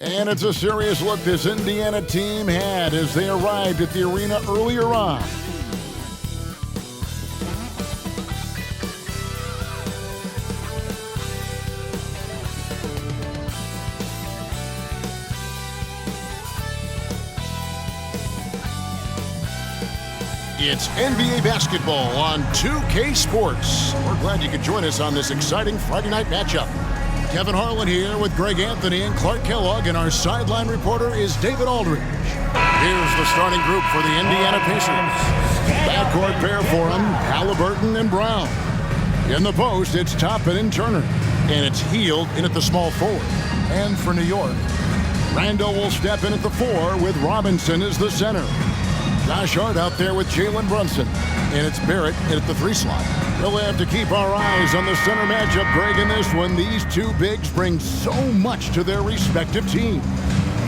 And it's a serious look this Indiana team had as they arrived at the arena earlier on. It's NBA basketball on 2K Sports. We're glad you could join us on this exciting Friday night matchup. Kevin Harlan here with Greg Anthony and Clark Kellogg, and our sideline reporter is David Aldridge. Here's the starting group for the Indiana Pacers. Backcourt pair for them, Halliburton and Brown. In the post, it's Toppin and Turner. And it's Hield in at the small forward. And for New York, Randall will step in at the 4 with Robinson as the center. Josh Hart out there with Jalen Brunson. And it's Barrett in at the 3 slot. We'll have to keep our eyes on the center matchup, Greg, in this one. These two bigs bring so much to their respective teams.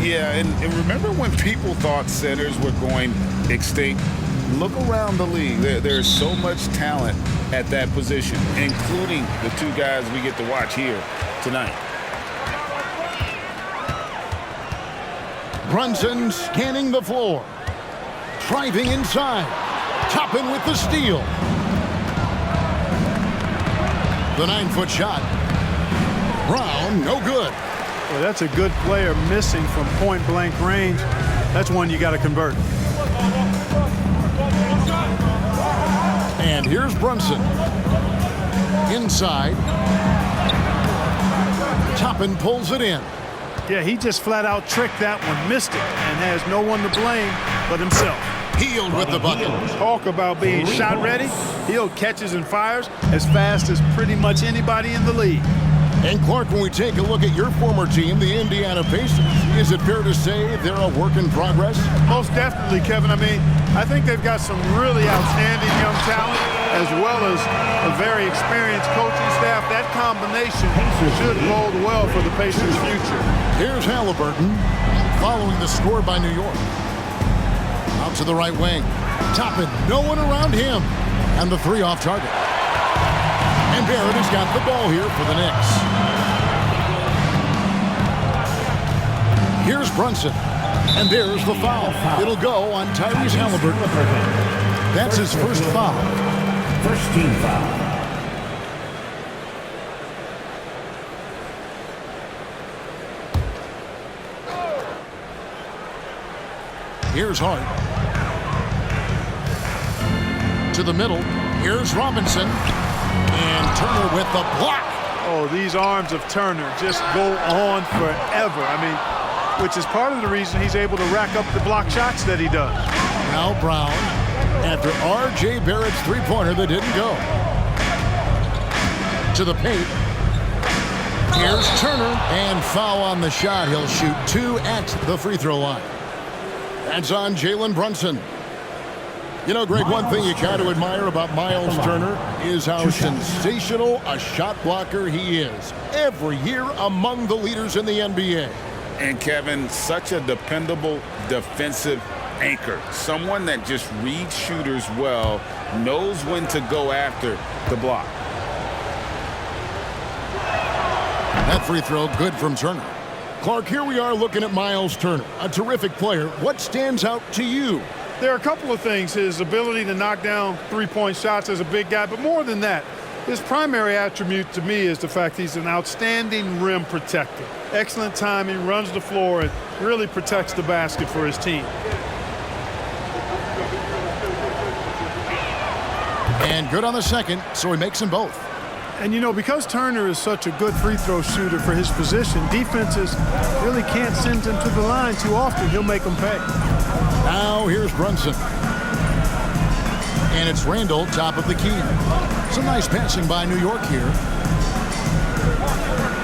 Yeah, and remember when people thought centers were going extinct? Look around the league. There's so much talent at that position, including the two guys we get to watch here tonight. Brunson scanning the floor. Driving inside. Toppin with the steal. The 9-foot shot. Brown, no good. Well, that's a good player missing from point-blank range. That's one you got to convert. And here's Brunson. Inside. Toppin pulls it in. Yeah, he just flat-out tricked that one, missed it, and has no one to blame but himself. Hield with the bucket. Talk about being shot ready. Hield catches and fires as fast as pretty much anybody in the league. And Clark, when we take a look at your former team, the Indiana Pacers, is it fair to say they're a work in progress? Most definitely, Kevin. I mean, I think they've got some really outstanding young talent as well as a very experienced coaching staff. That combination should bode well for the Pacers' future. Here's Halliburton following the score by New York. Out to the right wing. Toppin, no one around him. And the 3 off target. And Barrett has got the ball here for the Knicks. Here's Brunson. And there's the foul. It'll go on Tyrese Halliburton. That's his first foul. First team foul. Here's Hart. To the middle. Here's Robinson. And Turner with the block. Oh, these arms of Turner just go on forever. I mean, which is part of the reason he's able to rack up the block shots that he does. Now Brown, after R.J. Barrett's three-pointer that didn't go. To the paint. Here's Turner. And foul on the shot. He'll shoot 2 at the free throw line. That's on Jalen Brunson. You know, Greg, one thing you got to admire about Miles Turner is how sensational a shot blocker he is. Every year among the leaders in the NBA. And Kevin, such a dependable defensive anchor. Someone that just reads shooters well, knows when to go after the block. That free throw good from Turner. Clark, here we are looking at Miles Turner, a terrific player. What stands out to you? There are a couple of things. His ability to knock down three-point shots as a big guy, but more than that, his primary attribute to me is the fact he's an outstanding rim protector. Excellent timing, runs the floor, and really protects the basket for his team. And good on the second, so he makes them both. And, you know, because Turner is such a good free throw shooter for his position, defenses really can't send him to the line too often. He'll make them pay. Now here's Brunson. And it's Randall, top of the key. Some nice passing by New York here.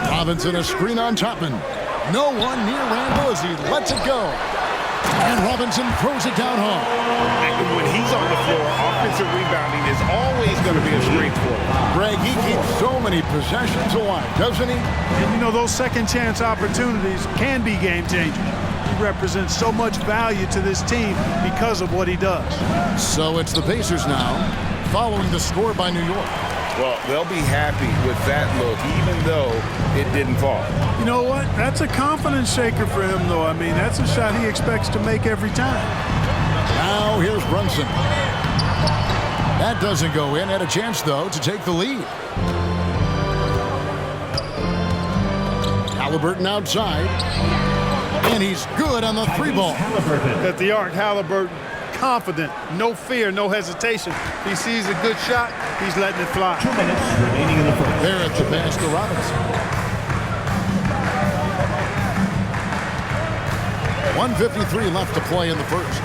Robinson, a screen on Toppin. No one near Randall as he lets it go. And Robinson throws it down home. And when he's on the floor, offensive rebounding is always going to be a strength for him. Greg, he keeps so many possessions alive, doesn't he? And, you know, those second-chance opportunities can be game-changers. He represents so much value to this team because of what he does. So it's the Pacers now, following the score by New York. Well, they'll be happy with that look, even though it didn't fall. You know what? That's a confidence shaker for him, though. I mean, that's a shot he expects to make every time. Now here's Brunson. That doesn't go in. Had a chance, though, to take the lead. Halliburton outside. And he's good on the three ball. At the arc, Halliburton, confident, no fear, no hesitation. If he sees a good shot, he's letting it fly. 2 minutes remaining in the first. There at the pass to Robinson. 1:53 left to play in the first.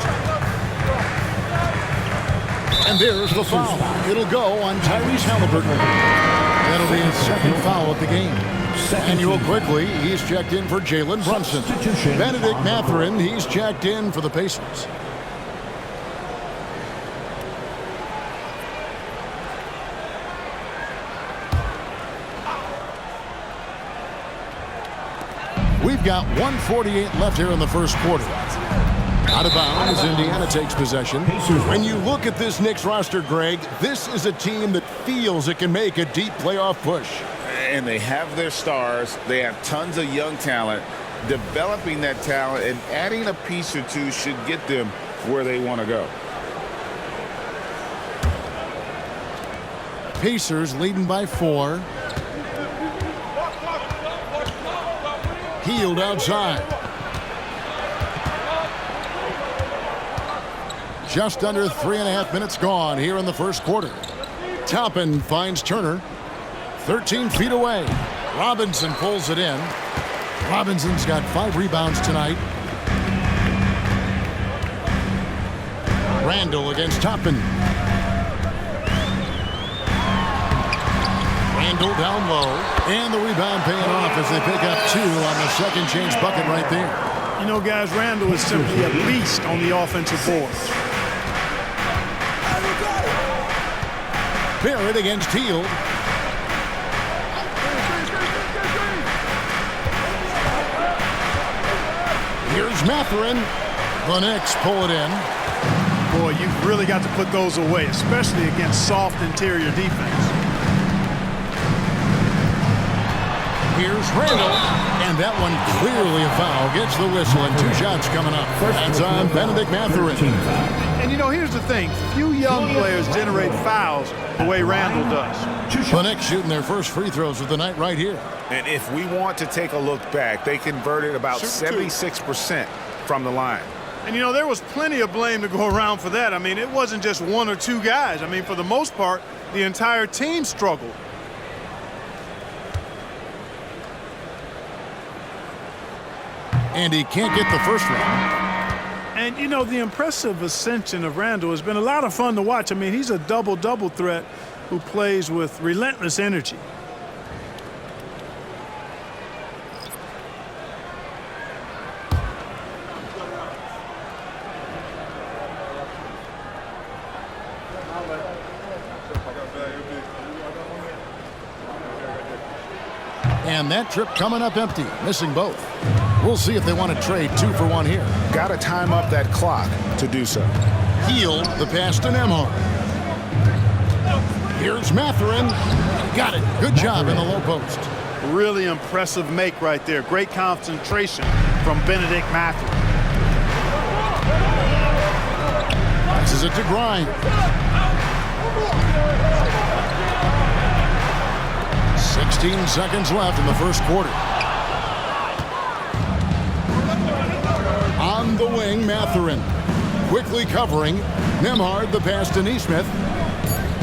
And there's the foul. It'll go on Tyrese Halliburton. That'll be his second foul of the game. And real quickly, he's checked in for Jalen Brunson. Benedict Mathurin, he's checked in for the Pacers. We've got 1:48 left here in the first quarter. Out of bounds, Indiana takes possession. When you look at this Knicks roster, Greg, this is a team that feels it can make a deep playoff push. And they have their stars. They have tons of young talent. Developing that talent and adding a piece or two should get them where they want to go. Pacers leading by 4. Healed outside. Just under 3.5 minutes gone here in the first quarter. Toppin finds Turner. 13 feet away. Robinson pulls it in. Robinson's got 5 rebounds tonight. Randall against Toppin. Randall down low. And the rebound paying off as they pick up 2 on the second chance bucket right there. You know, guys, Randall is simply a beast on the offensive boards. Barrett against Hield. Here's Mathurin. The Knicks pull it in. Boy, you've really got to put those away, especially against soft interior defense. Here's Randall. And that one clearly a foul. Gets the whistle and 2 shots coming up. That's on Benedict Mathurin. And, you know, here's the thing. Few young players generate fouls the way Randall does. The Knicks shooting their first free throws of the night right here. And if we want to take a look back, they converted about 76% from the line. And, you know, there was plenty of blame to go around for that. I mean, it wasn't just 1 or 2 guys. I mean, for the most part, the entire team struggled. And he can't get the first one. And, you know, the impressive ascension of Randall has been a lot of fun to watch. I mean, he's a double-double threat who plays with relentless energy. And that trip coming up empty, missing both. We'll see if they want to trade 2 for 1 here. Got to time up that clock to do so. Hield the pass to Nembhard. Here's Mathurin. Got it. Good job in the low post. Really impressive make right there. Great concentration from Benedict Mathurin. Passes it to Grimes. 16 seconds left in the first quarter. On the wing, Mathurin. Quickly covering. Nembhard the pass to Nesmith.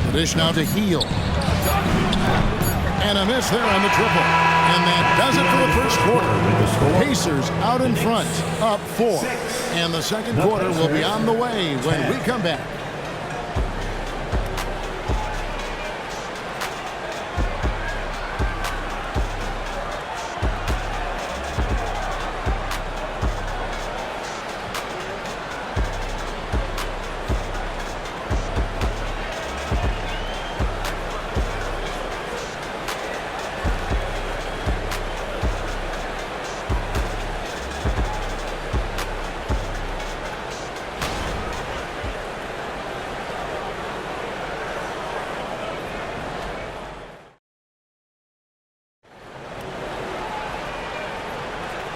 The dish now to Hield. And a miss there on the triple. And that does it for the first quarter. Pacers out in front, up 4. And the second quarter will be on the way when we come back.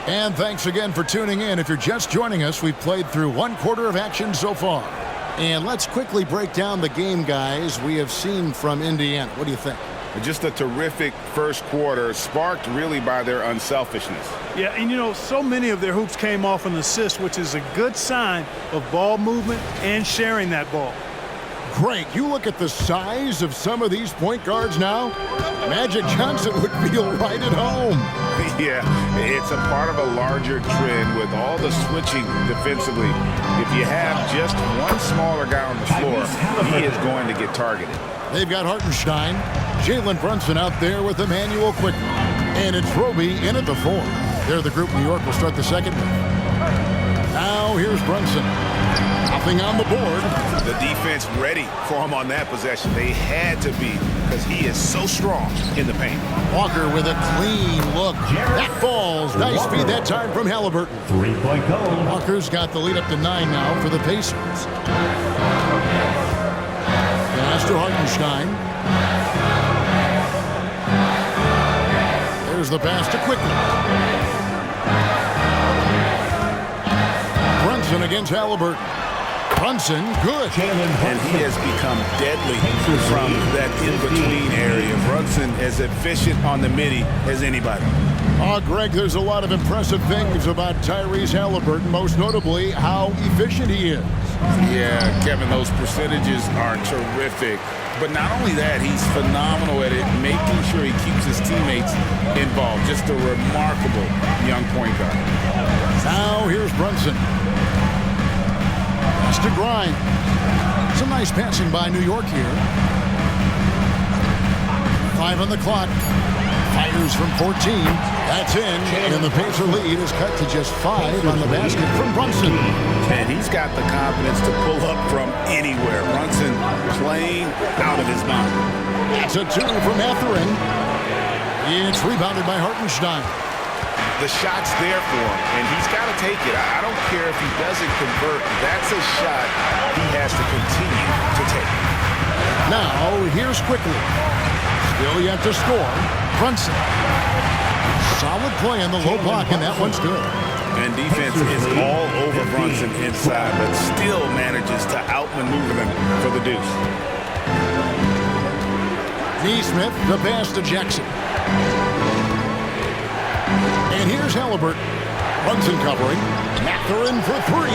And thanks again for tuning in. If you're just joining us, we've played through one quarter of action so far. And let's quickly break down the game, guys, we have seen from Indiana. What do you think? Just a terrific first quarter, sparked really by their unselfishness. Yeah, and you know, so many of their hoops came off an assist, which is a good sign of ball movement and sharing that ball. Greg, you look at the size of some of these point guards now. Magic Johnson would feel right at home. Yeah, it's a part of a larger trend with all the switching defensively. If you have just one smaller guy on the floor, he is going to get targeted. They've got Hartenstein, Jalen Brunson out there with Emmanuel Quickly. And it's Roby in at the 4. They're the group New York will start the second with. Now here's Brunson. Nothing on the board. The defense ready for him on that possession. They had to be because he is so strong in the paint. Walker with a clean look. That falls. Nice feed that time from Halliburton. 3-point goal. Walker's got the lead up to 9 now for the Pacers. Pass to Hartenstein. There's the pass to Quickly. Brunson against Halliburton. Brunson, good. And he has become deadly from that in-between area. Brunson as efficient on the midi as anybody. Oh, Greg, there's a lot of impressive things about Tyrese Halliburton, most notably how efficient he is. Yeah, Kevin, those percentages are terrific. But not only that, he's phenomenal at it, making sure he keeps his teammates involved. Just a remarkable young point guard. Now here's Brunson. Pass to Grimes. Some nice passing by New York here. 5 on the clock. Fires from 14. That's in. And the Pacer lead is cut to just 5 on the basket from Brunson. And he's got the confidence to pull up from anywhere. Brunson playing out of his mind. That's a 2 from Matherin. It's rebounded by Hartenstein. The shot's there for him, and he's got to take it. I don't care if he doesn't convert. That's a shot he has to continue to take. Now, here's Quickly. Still yet to score. Brunson. Solid play in the low block, and that one's good. And defense is all over Brunson inside, but still manages to outmaneuver them for the deuce. Neesmith, the pass to Jackson. And here's Halliburton. Brunson covering. Matherin for 3.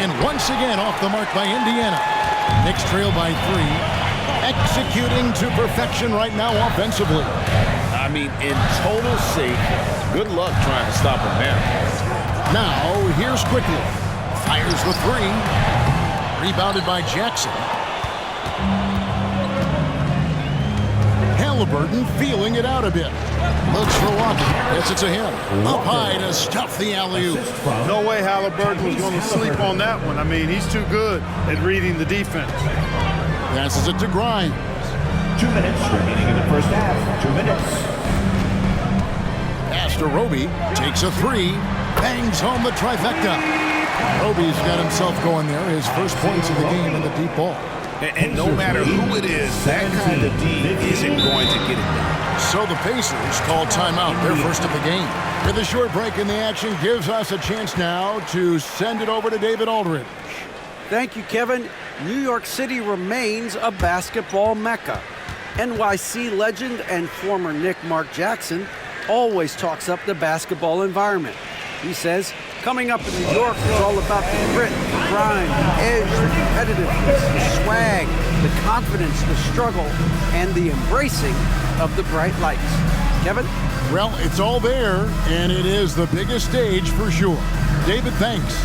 And once again off the mark by Indiana. Knicks trail by 3. Executing to perfection right now offensively. I mean, in total sync. Good luck trying to stop him now. Now, here's Quickly. Fires for 3. Rebounded by Jackson. Halliburton feeling it out a bit. Looks for Walker. Yes, it's a him. Up high to stuff the alley-oop. No way Halliburton was going to sleep on that one. I mean, he's too good at reading the defense. Passes it to Grimes. 2 minutes remaining in the first half. 2 minutes. Pass to Roby. Takes a 3. Bangs home the trifecta. Roby's got himself going there. His first points of the game in the deep ball. And no matter who it is, that kind of D isn't going to get it done. So the Pacers call timeout, their first of the game. With a short break in the action gives us a chance now to send it over to David Aldridge. Thank you, Kevin. New York City remains a basketball mecca. NYC legend and former Knick Mark Jackson always talks up the basketball environment. He says, coming up in New York is all about the grit, the grind, the edge, the competitiveness, the swag, the confidence, the struggle, and the embracing of the bright lights. Kevin? Well, it's all there, and it is the biggest stage for sure. David, thanks.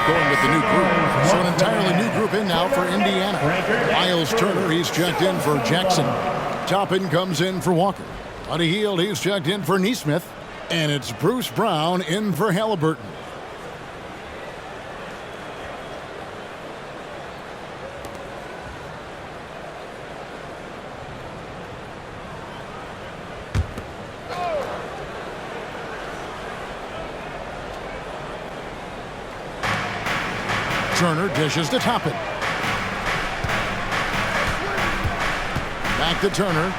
going with the new group. So an entirely new group in now for Indiana. Miles Turner, he's checked in for Jackson. Toppin comes in for Walker. Buddy Hield, he's checked in for Neesmith. And it's Bruce Brown in for Halliburton. Turner dishes to Toppin. Back to Turner.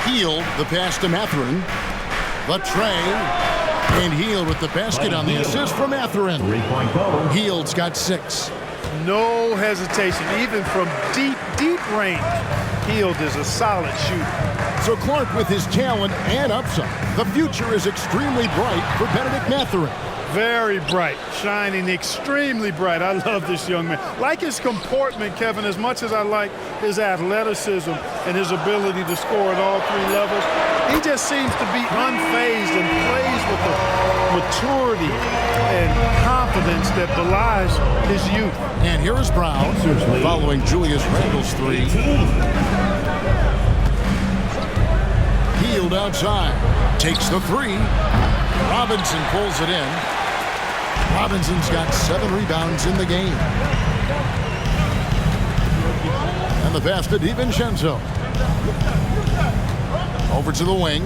Hield, the pass to Mathurin. The tray. And Hield with the basket on the assist from Mathurin. Hield's got 6. No hesitation, even from deep range. Hield is a solid shooter. So Clark, with his talent and upside, the future is extremely bright for Benedict Mathurin. Very bright, shining extremely bright. I love this young man. Like his comportment, Kevin, as much as I like his athleticism and his ability to score at all 3 levels, he just seems to be unfazed and plays with the maturity and confidence that belies his youth. And here is Brown following Julius Randle's 3. Hield outside, takes the 3. Robinson pulls it in. Robinson's got 7 rebounds in the game. And the pass to DiVincenzo. Over to the wing.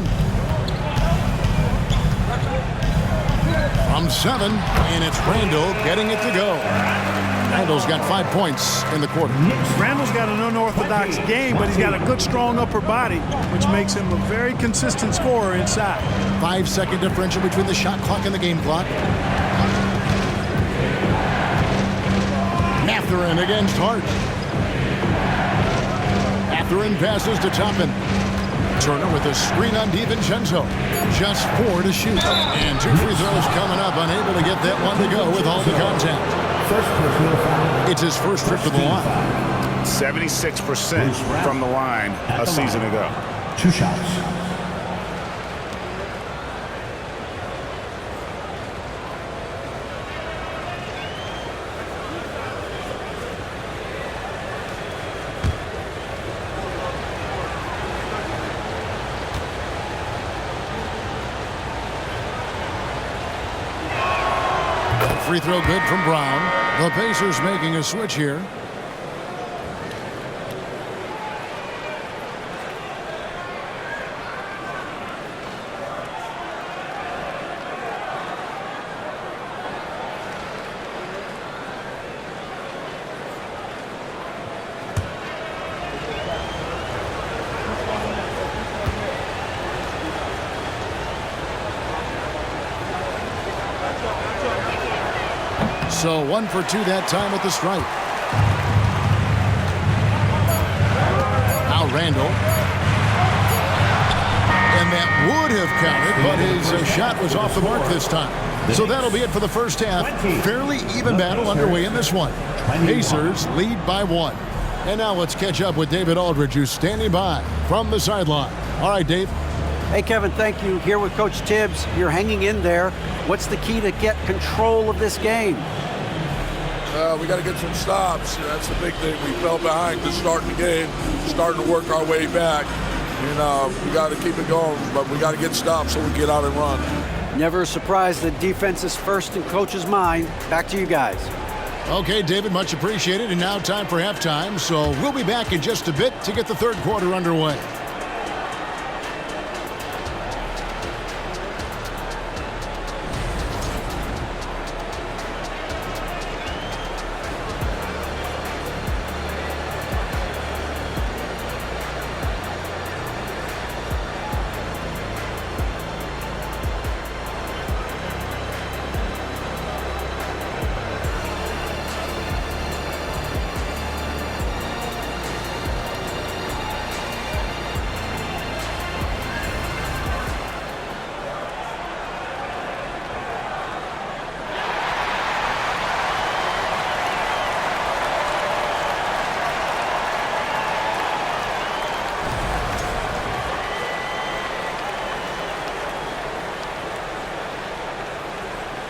From 7, and it's Randle getting it to go. Randle's got 5 points in the quarter. Randle's got an unorthodox game, but he's got a good, strong upper body, which makes him a very consistent scorer inside. 5-second differential between the shot clock and the game clock. Mathurin against Hart. Mathurin passes to Toppin. Turner with a screen on DiVincenzo. Just 4 to shoot. And 2 free throws coming up, unable to get that one to go with all the contact. It's his first trip to the line. 76% from the line a season ago. 2 shots. Free throw good from Brown. The Pacers making a switch here. So 1 for 2 that time at the stripe. Now Randle. And that would have counted, but his shot was off the mark this time. So that'll be it for the first half. Fairly even battle underway in this one. Pacers lead by 1. And now let's catch up with David Aldridge, who's standing by from the sideline. All right, Dave. Hey, Kevin, thank you. Here with Coach Tibbs. You're hanging in there. What's the key to get control of this game? We got to get some stops. That's the big thing. We fell behind to start the game, starting to work our way back. And we got to keep it going, but we got to get stops so we get out and run. Never a surprise that defense is first in Coach's mind. Back to you guys. Okay, David, much appreciated. And now time for halftime. So we'll be back in just a bit to get the third quarter underway.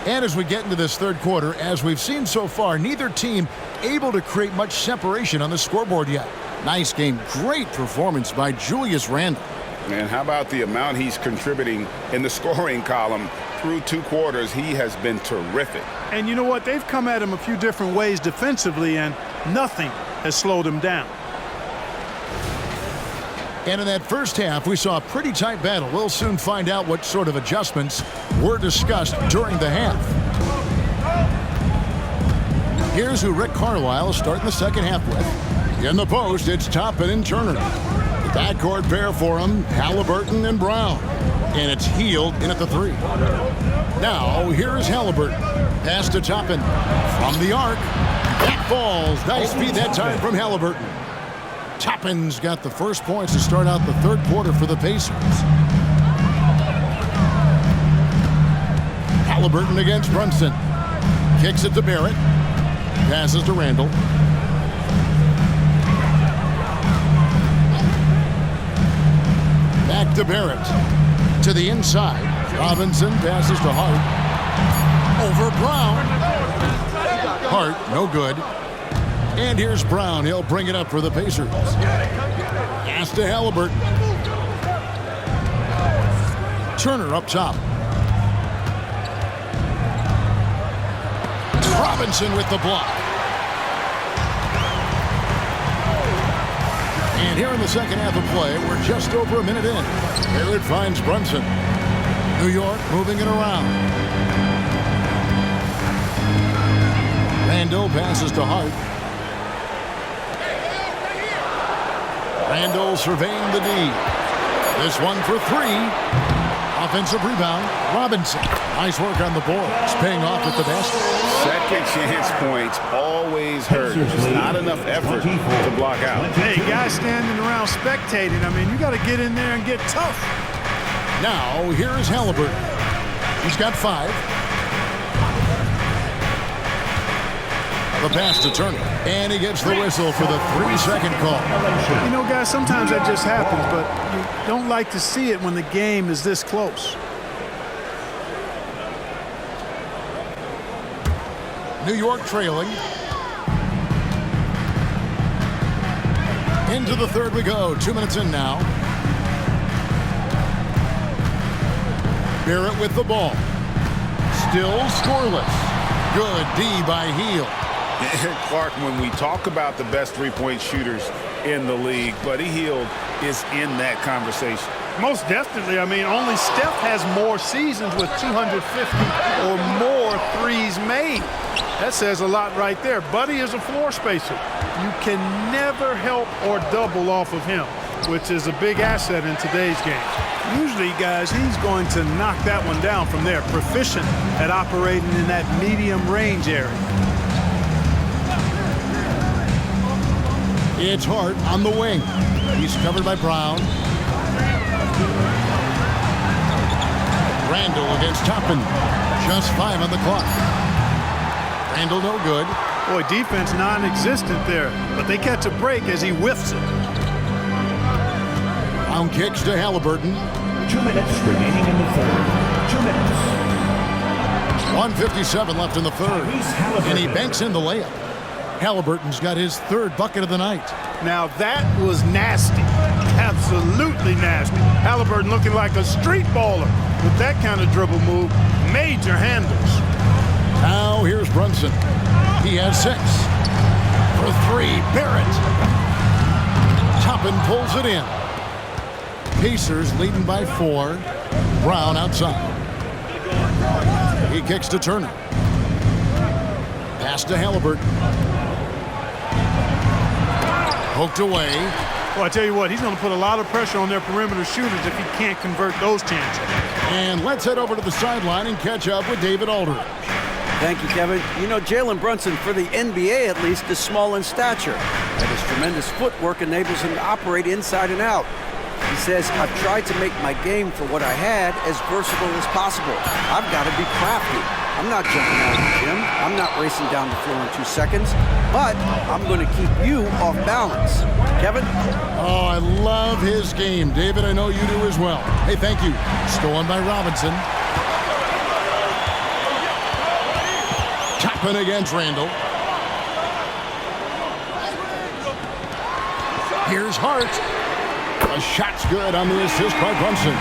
And as we get into this third quarter, as we've seen so far, neither team able to create much separation on the scoreboard yet. Nice game. Great performance by Julius Randle. And how about the amount he's contributing in the scoring column through 2 quarters? He has been terrific. And you know what? They've come at him a few different ways defensively, and nothing has slowed him down. And in that first half, we saw a pretty tight battle. We'll soon find out what sort of adjustments were discussed during the half. Here's who Rick Carlisle is starting the second half with. In the post, it's Toppin and Turner. The backcourt pair for him, Halliburton and Brown. And it's Hield in at the 3. Now, here's Halliburton. Pass to Toppin. From the arc. That falls. Nice feed that time from Halliburton. Toppin's got the first points to start out the third quarter for the Pacers. Halliburton against Brunson. Kicks it to Barrett. Passes to Randle. Back to Barrett. To the inside. Robinson passes to Hart. Over Brown. Hart, no good. And here's Brown. He'll bring it up for the Pacers. Pass to Halliburton. Turner up top. Robinson with the block. And here in the second half of play, we're just over a minute in. Barrett finds Brunson. New York moving it around. Randle passes to Hart. Randle surveying the D. This one for 3. Offensive rebound. Robinson. Nice work on the boards. Paying off with the basket. Second chance points always hurt. There's not enough effort to block out. Hey, guys standing around spectating, I mean, you got to get in there and get tough. Now, here is Halliburton. He's got 5. The pass to Turner. And he gets the whistle for the 3-second call. You know, guys, sometimes that just happens, but you don't like to see it when the game is this close. New York trailing. Into the third we go. 2 minutes in now. Barrett with the ball. Still scoreless. Good D by Hield. Clark, when we talk about the best three-point shooters in the league, Buddy Hield is in that conversation. Most definitely. I mean, only Steph has more seasons with 250 or more threes made. That says a lot right there. Buddy is a floor spacer. You can never help or double off of him, which is a big asset in today's game. Usually, guys, he's going to knock that one down from there. Proficient at operating in that medium range area. It's Hart on the wing. He's covered by Brown. Randle against Toppin. Just 5 on the clock. Randle no good. Boy, defense non-existent there, but they catch a break as he whiffs it. Brown kicks to Halliburton. 2 minutes remaining in the third. 2 minutes. 1:57 left in the third. And he banks in the layup. Halliburton's got his 3rd bucket of the night. Now that was nasty. Absolutely nasty. Halliburton looking like a street baller with that kind of dribble move. Major handles. Now here's Brunson. He has 6. For 3, Barrett. Toppin pulls it in. Pacers leading by 4. Brown outside. He kicks to Turner. Pass to Halliburton. Poked away. Well, I tell you what, he's going to put a lot of pressure on their perimeter shooters if he can't convert those chances. And let's head over to the sideline and catch up with David Aldridge. Thank you, Kevin. You know, Jalen Brunson, for the NBA at least, is small in stature. And his tremendous footwork enables him to operate inside and out. He says, I've tried to make my game for what I had as versatile as possible. I've got to be crafty. I'm not jumping out of the gym. I'm not racing down the floor in 2 seconds. But I'm going to keep you off balance. Kevin? Oh, I love his game. David, I know you do as well. Hey, thank you. Stolen by Robinson. Toppin against Randall. Here's Hart. A shot's good on the assist by Brunson.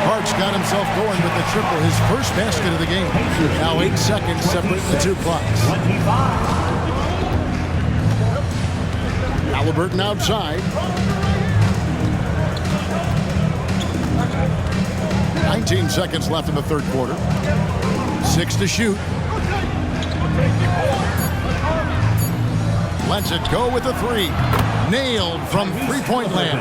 Hart's got himself going with the triple, his first basket of the game. Now 8 seconds separate the two clocks. 25. Halliburton outside. 19 seconds left in the third quarter. 6 to shoot. Lets it go with a 3. Nailed from three-point land.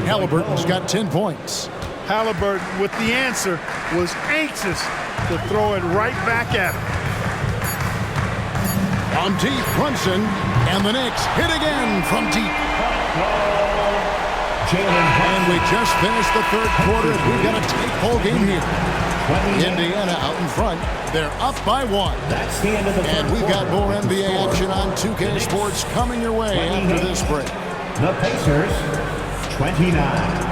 Halliburton's got 10 points. Halliburton, with the answer, was anxious to throw it right back at him. On deep, Brunson, and the Knicks hit again from deep. And we just finished the third quarter, and we've got a tight ball game here. Indiana out in front. They're up by 1. That's the end of the And we've got more NBA action on 2K Sports coming your way after this break. The Pacers, 29.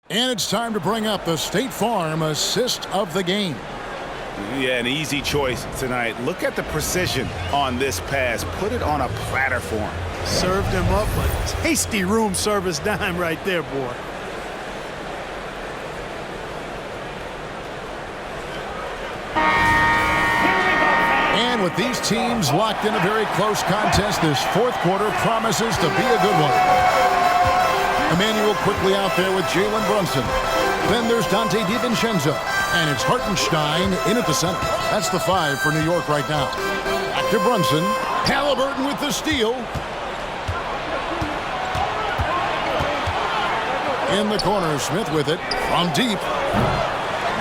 And it's time to bring up the State Farm assist of the game. Yeah, an easy choice tonight. Look at the precision on this pass. Put it on a platter for him. Served him up a tasty room service dime right there, boy. And with these teams locked in a very close contest, this fourth quarter promises to be a good one. Emmanuel quickly out there with Jalen Brunson. Then there's Dante DiVincenzo. And it's Hartenstein in at the center. That's the 5 for New York right now. Back to Brunson. Halliburton with the steal. In the corner, Smith with it from deep.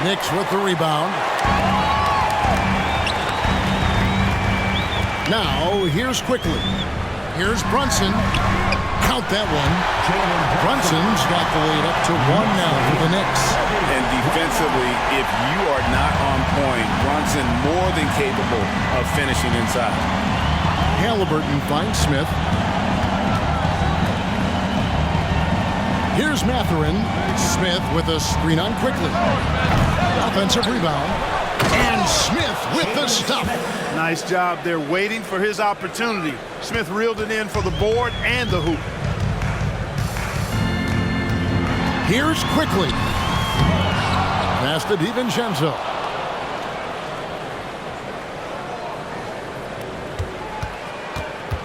Knicks with the rebound. Now, here's quickly. Here's Brunson. Count that one. Brunson's got the lead up to 1 now for the Knicks. And defensively, if you are not on point, Brunson more than capable of finishing inside. Halliburton finds Smith. Here's Mathurin. Smith with a screen on quickly. Offensive rebound. And Smith with the stop. Nice job. They're waiting for his opportunity. Smith reeled it in for the board and the hoop. Here's quickly. Pass to DiVincenzo.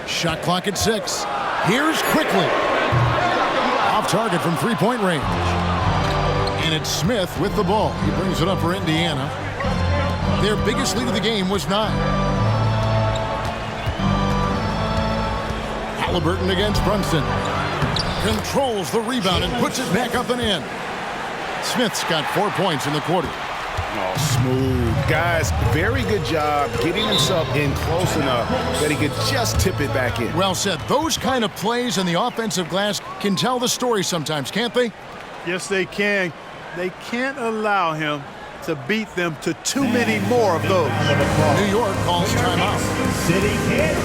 Shot clock at 6. Here's quickly. Off target from three-point range. And it's Smith with the ball. He brings it up for Indiana. Their biggest lead of the game was 9. Halliburton against Brunson. Controls the rebound and puts it back up and in. Smith's got 4 points in the quarter. Oh, smooth. Guys, very good job getting himself in close enough that he could just tip it back in. Well said. Those kind of plays in the offensive glass can tell the story sometimes, can't they? Yes, they can. They can't allow him to beat them to too many more of those. New York calls timeout. City Kid.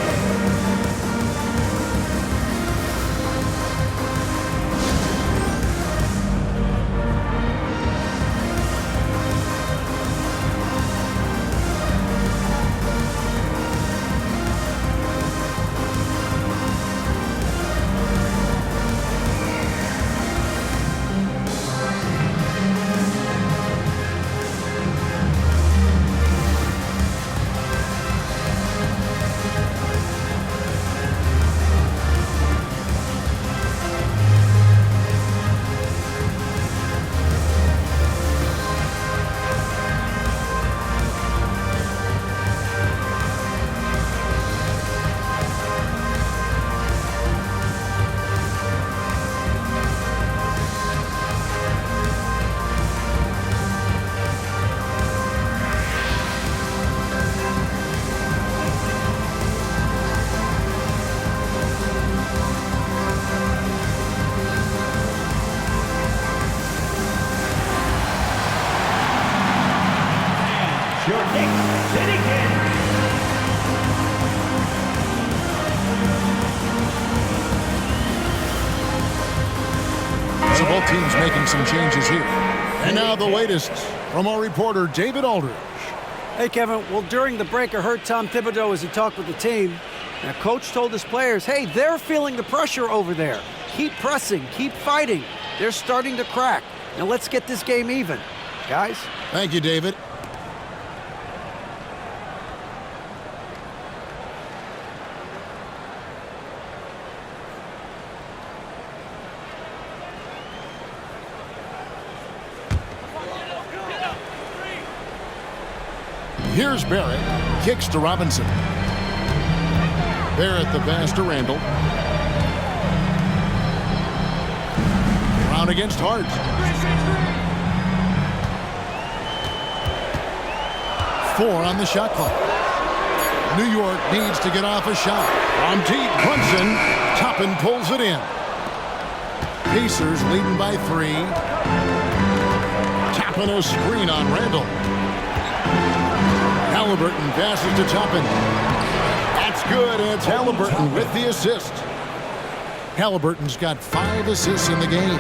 City Kid. So both teams making some changes here. And now the latest from our reporter, David Aldridge. Hey, Kevin. Well, during the break, I heard Tom Thibodeau as he talked with the team. Now, Coach told his players, hey, they're feeling the pressure over there. Keep pressing, keep fighting. They're starting to crack. Now let's get this game even, guys. Thank you, David. Here's Barrett. Kicks to Robinson. Barrett the pass to Randall. Brown against Hart. Four on the shot clock. New York needs to get off a shot. On deep, Brunson. Toppin pulls it in. Pacers leading by 3. Toppin a screen on Randall. Halliburton passes to Toppin. That's good, and it's Halliburton with the assist. Halliburton's got 5 assists in the game.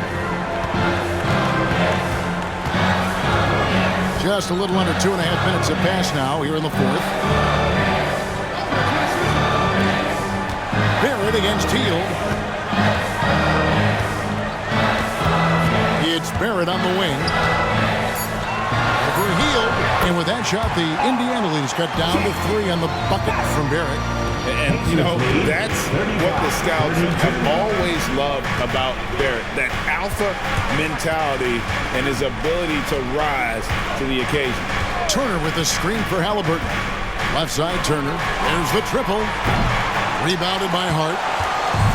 Just a little under 2.5 minutes have passed now here in the 4th. Barrett against Hield. It's Barrett on the wing. Over Hield. And with that shot, the Indiana lead is cut down to 3 on the bucket from Barrett. And, you know, that's what the scouts have always loved about Barrett, that alpha mentality and his ability to rise to the occasion. Turner with the screen for Halliburton. Left side, Turner. There's the triple. Rebounded by Hart.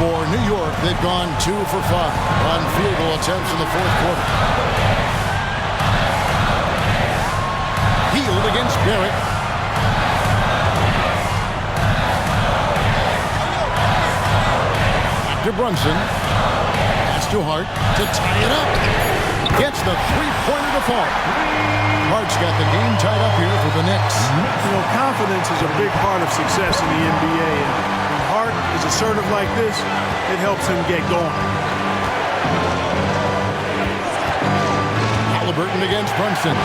For New York, they've gone 2 for 5 on field goal attempts in the 4th quarter. Hield against Barrett. To Brunson. That's to Hart to tie it up. Gets the three-pointer to fall. Hart's got the game tied up here for the Knicks. You know, confidence is a big part of success in the NBA. And when Hart is assertive like this, it helps him get going. Halliburton against Brunson.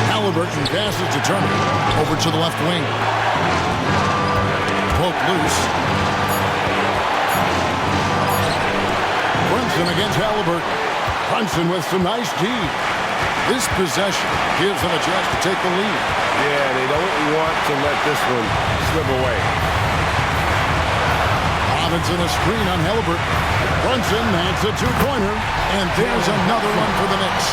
Halliburton passes to Turner. Over to the left wing. Poked loose. Brunson against Halliburton. Brunson with some nice D. This possession gives them a chance to take the lead. Yeah, they don't want to let this one slip away. Robinson a screen on Halliburton. Brunson makes a 2-pointer. And there's another one for the Knicks.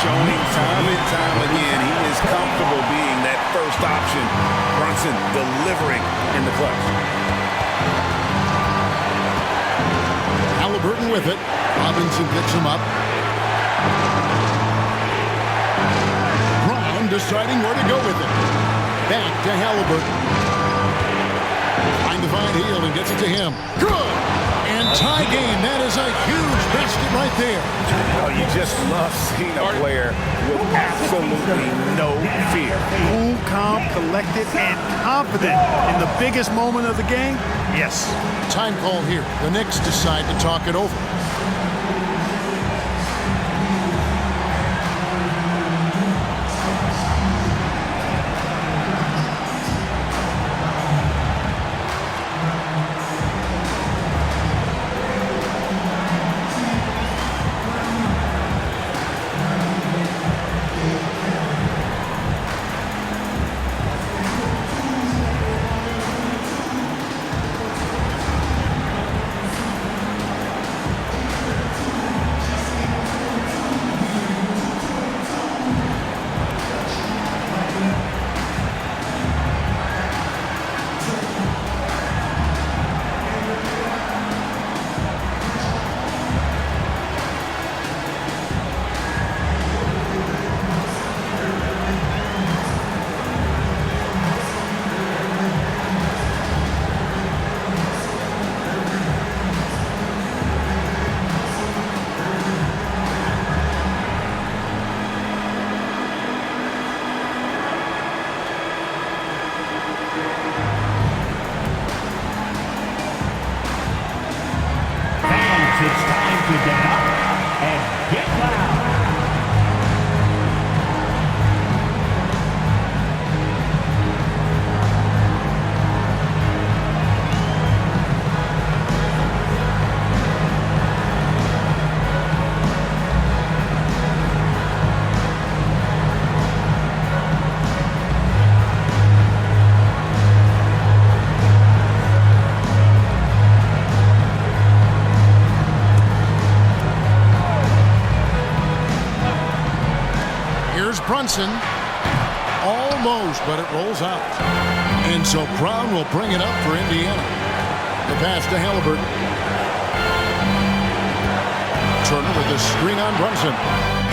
Showing time and time again, he is comfortable being that first option. Brunson delivering in the clutch. Halliburton with it. Robinson picks him up. Brown deciding where to go with it. Back to Halliburton. Trying to find Hield and gets it to him. Good! And tie game. That is a huge basket right there. Oh, you just love seeing a player with absolutely no fear. Cool, calm, collected, and confident in the biggest moment of the game. Yes. Time call here. The Knicks decide to talk it over. Brunson. Almost, but it rolls out. And so Brown will bring it up for Indiana. The pass to Halliburton. Turner with the screen on Brunson.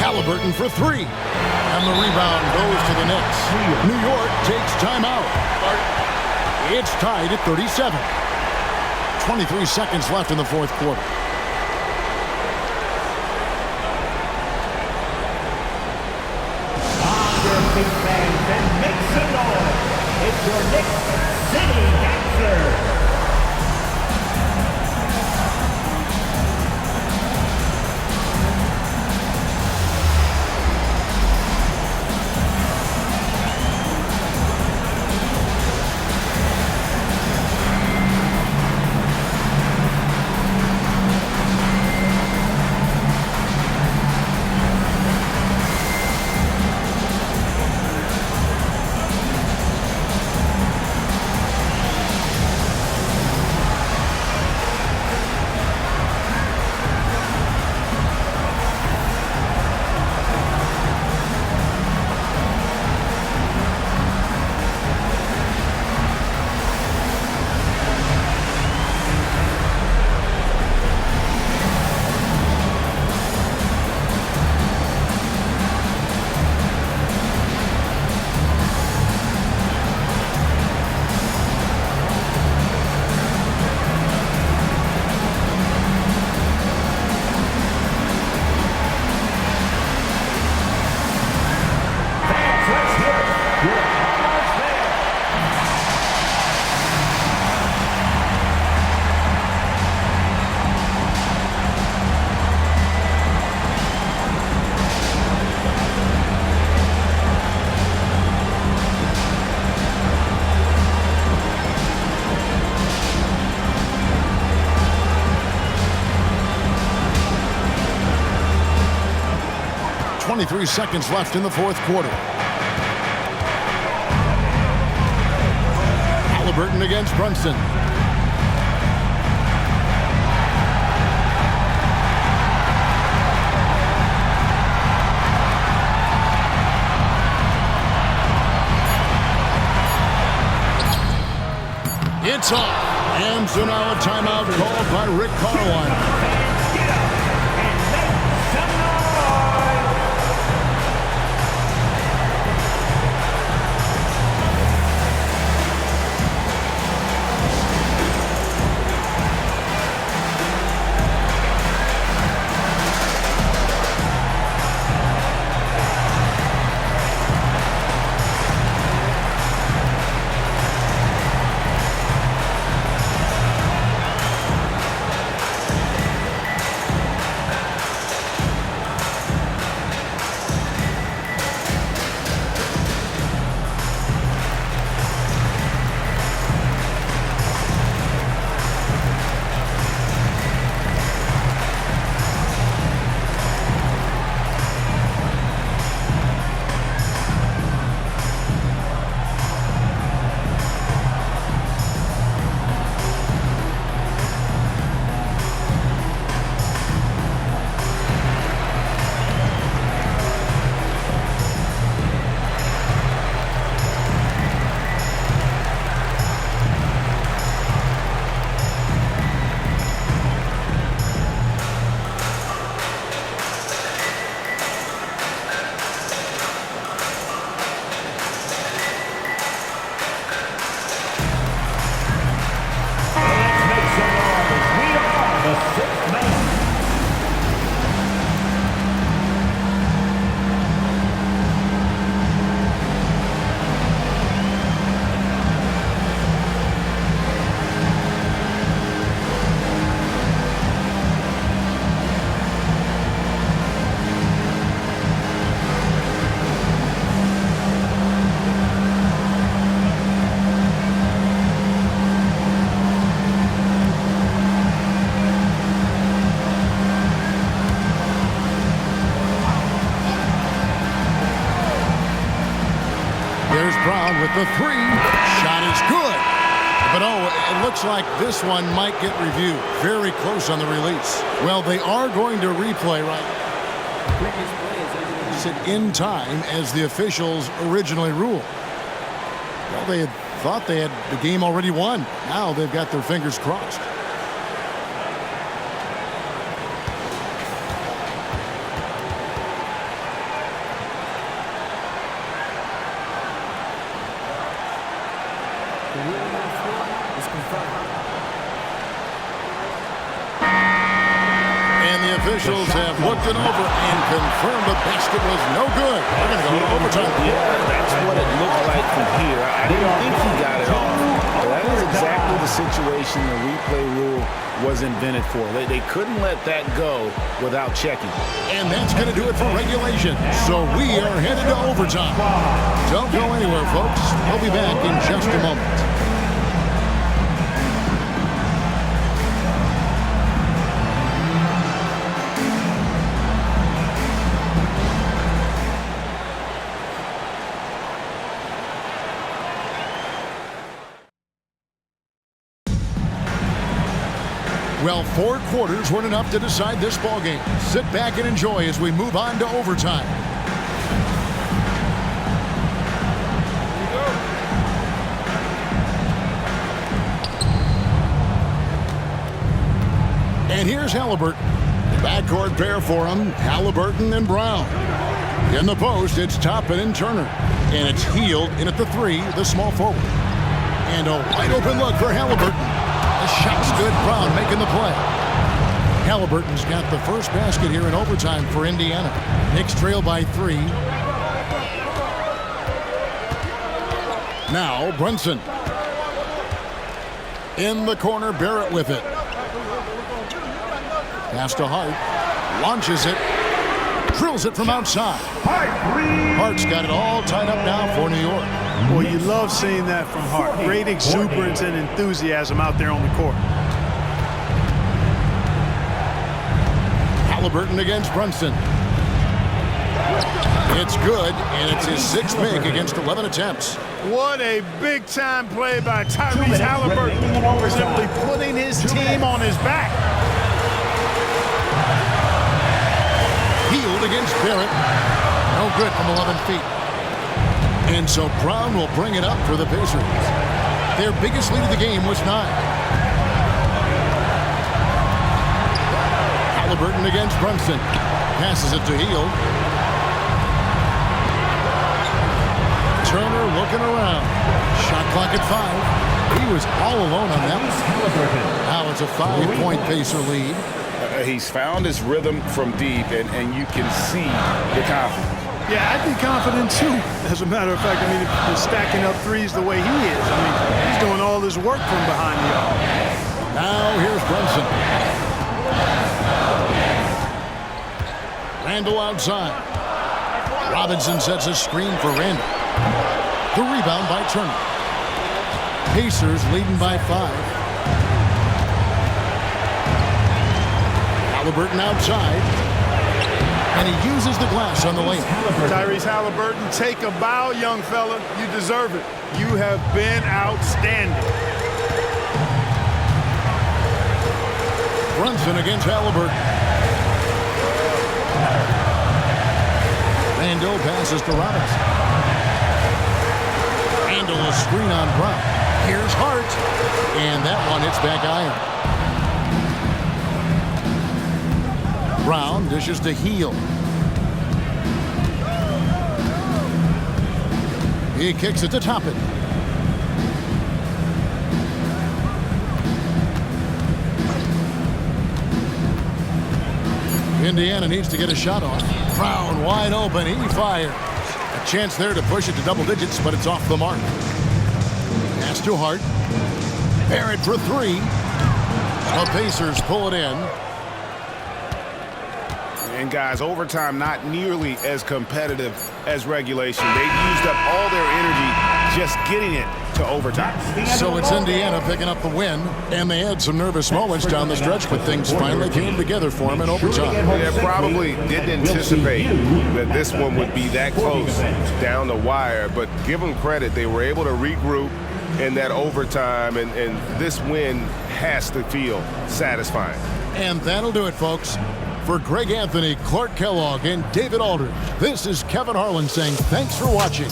Halliburton for three. And the rebound goes to the Knicks. New York takes timeout. It's tied at 37. 23 seconds left in the fourth quarter. Big fans and make some noise. It's your Knicks City Dancer. Three seconds left in the fourth quarter. Halliburton against Brunson. It's off. And so now a timeout called by Rick Carlisle. Brown with the three. Shot is good. But it looks like this one might get reviewed. Very close on the release. Well, they are going to replay right. it in time as the officials originally ruled. Well, they had thought they had the game already won. Now they've got their fingers crossed. Officials have looked it over and confirmed the basket was no good. We're going to go to overtime. Yeah, that's what it looked like from here. I didn't think he got it off. But that is exactly the situation the replay rule was invented for. They couldn't let that go without checking. And that's going to do it for regulation. So we are headed to overtime. Don't go anywhere, folks. We'll be back in just a moment. Well, 4 quarters weren't enough to decide this ballgame. Sit back and enjoy as we move on to overtime. And here's Halliburton. The backcourt pair for him, Halliburton and Brown. In the post, it's Toppin and Turner. And it's Hield in at the 3, the small forward. And a wide open look for Halliburton. The shot's good. Brown making the play. Halliburton's got the first basket here in overtime for Indiana. Knicks trail by 3. Now Brunson. In the corner, Barrett with it. Pass to Hart. Launches it. Drills it from outside. Hart's got it all tied up now for New York. Well, you love seeing that from Hart. Great exuberance and enthusiasm out there on the court. Halliburton against Brunson. It's good, and it's his 6th make against 11 attempts. What a big-time play by Tyrese Halliburton. Simply putting his team on his back. Hield against Barrett. No good from 11 feet. And so Brown will bring it up for the Pacers. Their biggest lead of the game was 9. Halliburton against Brunson. Passes it to Hield. Turner looking around. Shot clock at 5. He was all alone on that one. Now it's a 5-point Pacer lead. He's found his rhythm from deep, and you can see the confidence. Yeah, I'd be confident too. As a matter of fact, I mean, if you're stacking up threes the way he is, I mean, he's doing all this work from behind the arc. Now here's Brunson. Randall outside. Robinson sets a screen for Randall. The rebound by Turner. Pacers leading by 5. Halliburton outside. And he uses the glass on the lane. Tyrese Halliburton, take a bow, young fella. You deserve it. You have been outstanding. Brunson against Halliburton. Randall passes to Robinson. Randall a screen on Brown. Here's Hart. And that one hits back iron. Brown dishes to Hield. He kicks it to Toppin. Indiana needs to get a shot off. Brown wide open. He fires. A chance there to push it to double digits, but it's off the mark. Pass to Hart. Barrett for 3. The Pacers pull it in. And guys, overtime not nearly as competitive as regulation. They used up all their energy just getting it to overtime. So it's Indiana picking up the win, and they had some nervous moments down the stretch, but things finally came together for them in overtime. They probably didn't anticipate that this one would be that close down the wire, but give them credit. They were able to regroup in that overtime, and this win has to feel satisfying. And that'll do it, folks. For Greg Anthony, Clark Kellogg, and David Aldridge, this is Kevin Harlan saying thanks for watching.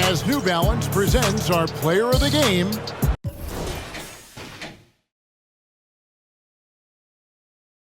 As New Balance presents our Player of the Game,